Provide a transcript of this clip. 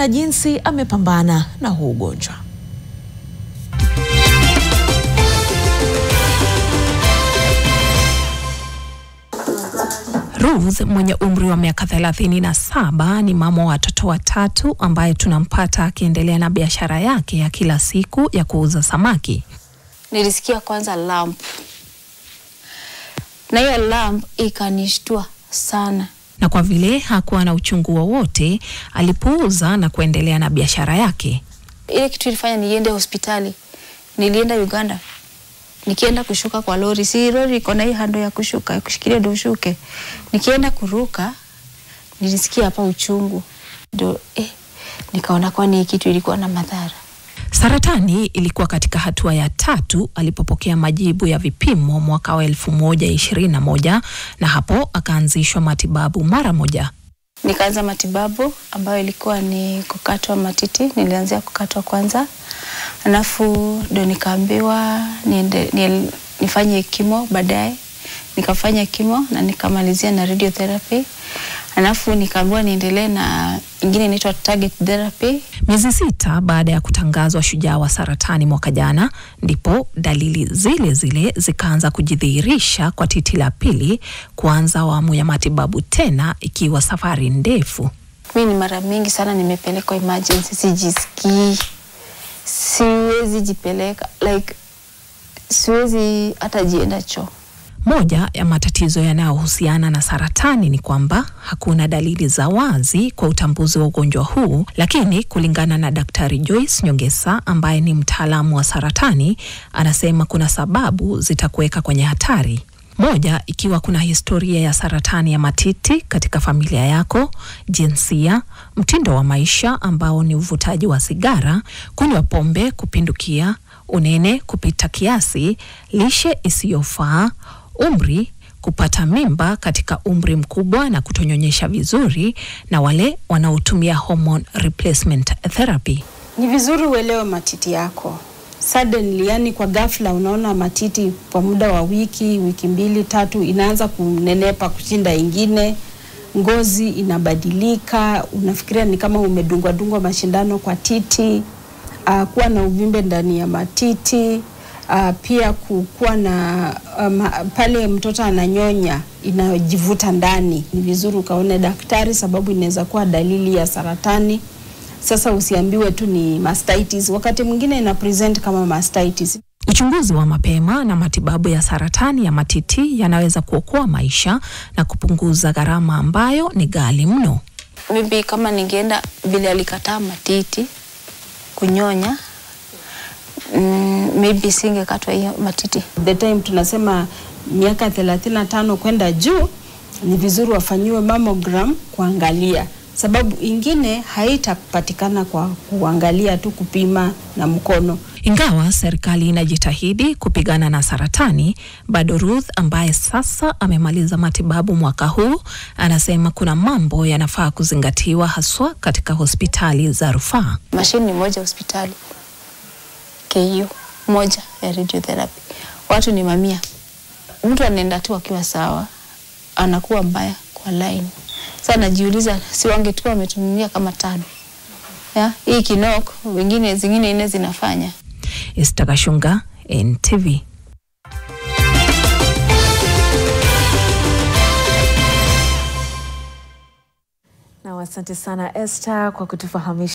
na jinsi amepambana na huu ugonjwa. Ruth mwenye umri wa miaka 37 ni mama wa watoto watatu ambaye tunampata akiendelea na biashara yake ya kila siku ya kuuza samaki. Nilisikia kwanza lamp. Na hiyo lamp ikanishtua sana. Na kwa vile hakuwa na uchungu wowote, alipuuza na kuendelea na biashara yake. Ile kitu ilifanya niende hospitali. Nilienda Uganda. Nikienda kushuka kwa lori, si lori iko na hii hando ya kushuka, ya kushikilia ndio ushuke. Nikienda kuruka, nilisikia hapa uchungu. Ndio nikaona kwa ni kitu ilikuwa na madhara. Saratani ilikuwa katika hatua ya 3 alipopokea majibu ya vipimo mwaka wa 2021 na hapo akaanzishwa matibabu mara moja. Nikaanza matibabu ambayo ilikuwa ni kukatwa matiti. Nilianzia kukatwa kwanza. Alafu ndio nikaambiwa nifanye kimo baadaye. Nikafanya kimo na nikamalizia na radiotherapy. Alafu nikaambiwa niendelee na ingine inaitwa target therapy. Miezi 6 baada ya kutangazwa shujaa wa saratani mwaka jana, ndipo dalili zile zile zikaanza kujidhihirisha kwa titi la pili, kuanza awamu ya matibabu tena ikiwa safari ndefu. Mimi ni mara mingi sana nimepelekwa emergency, sijisikii. Siwezi jipeleka, siwezi hata jienda choo. Moja ya matatizo yanayohusiana na saratani ni kwamba hakuna dalili za wazi kwa utambuzi wa ugonjwa huu, lakini kulingana na Daktari Joyce Nyongesa ambaye ni mtaalamu wa saratani, anasema kuna sababu zitakuweka kwenye hatari. Moja, ikiwa kuna historia ya saratani ya matiti katika familia yako, jinsia, mtindo wa maisha ambao ni uvutaji wa sigara, kunywa pombe kupindukia, unene kupita kiasi, lishe isiyofaa, umri, kupata mimba katika umri mkubwa na kutonyonyesha vizuri, na wale wanaotumia hormone replacement therapy. Ni vizuri uelewe matiti yako. Suddenly, yani kwa ghafla unaona matiti kwa muda wa wiki 2, 3 inaanza kunenepa kushinda ingine, ngozi inabadilika, unafikiria ni kama umedungwa mashindano kwa titi, kuwa na uvimbe ndani ya matiti, pia kuwa na pale mtoto ananyonya inajivuta ndani. Ni vizuri ukaone daktari sababu inaweza kuwa dalili ya saratani. Sasa usiambiwe tu ni mastitis, wakati mwingine ina present kama mastitis. Uchunguzi wa mapema na matibabu ya saratani ya matiti yanaweza kuokoa maisha na kupunguza gharama ambayo ni ghali mno. Mimi kama ningeenda bila alikataa matiti kunyonya, maybe singekatwa hiyo matiti. The time tunasema miaka 35 kwenda juu, ni vizuri wafanyiwe mammogram kuangalia. Sababu ingine haitapatikana kwa kuangalia tu, kupima na mkono. Ingawa serikali inajitahidi kupigana na saratani, bado Ruth ambaye sasa amemaliza matibabu mwaka huu, anasema kuna mambo yanafaa kuzingatiwa haswa katika hospitali za rufaa. Mashini moja hospitali, KU moja ya radiotherapy. Watu ni mamia. Mtu anaenda tu akiwa sawa, anakuwa mbaya kwa line. Sasa najiuliza si wangetuwa wametumia kama 5. Hii kinoko wengine zingine 4 zinafanya. Esther Kashunga, NTV. Na asante sana Esther kwa kutufahamisha